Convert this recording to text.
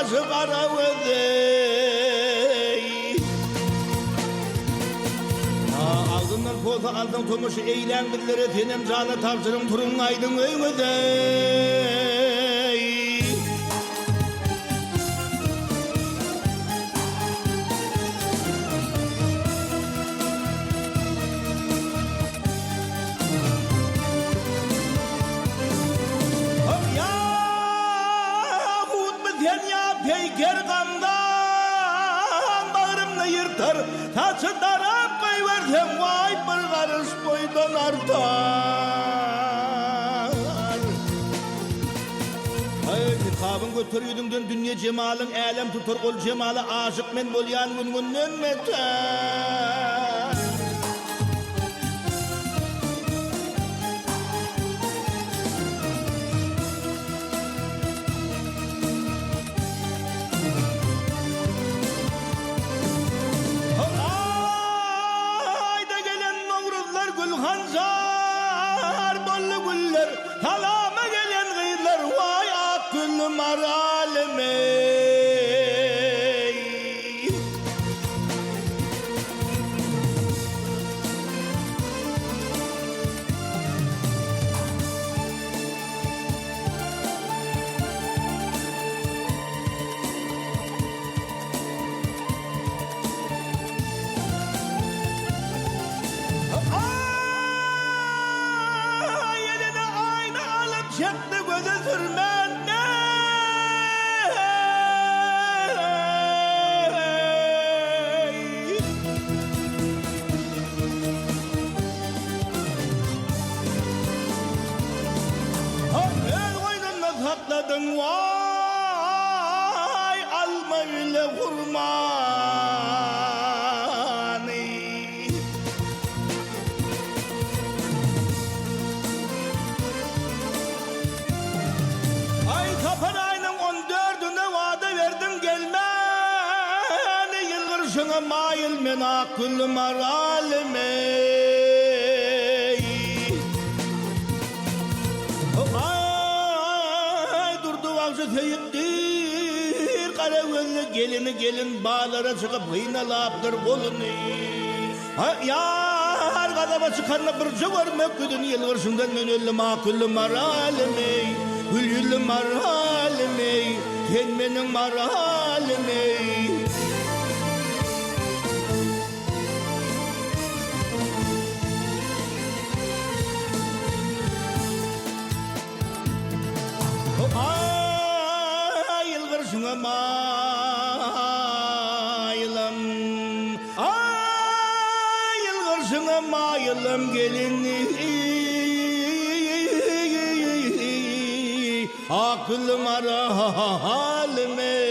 başı kara ödey. Aldından poza aldın tomuşu eğlen billere tenem canı tavsırım turun aydın öydey. Peyker kandan bağrımla yırtar, taçı darap koyversem vay bir karış boydan artar. Kitabın götür yüdünden dünya cemalın, elem tutur kol cemalı, aşık men bolyan gün meter. Hanzar bollu güller, talama gelen gıyırlar, vay ak güllüm aralime. Çekti göze sürmen ne? El koynuna sakladın vay alma ile kurmanı. Kapanayının 14'üne vade verdim gelmeni, yılgırışına mail men akıllım aralime. Ay durdu vakşı teyiptir, kara gözlü gelin bağlara çıkıp hıynalaptır kolunu. Yar kadaba çıkanla bir cıvırmak güdün, yılgırışından men öllüm akıllım aralime. Gülgülüm marhalime, sen benim marhalime. Ay yılgırışına mayılım, ay yılgırışına mayılım gelini. Aklım ara halime.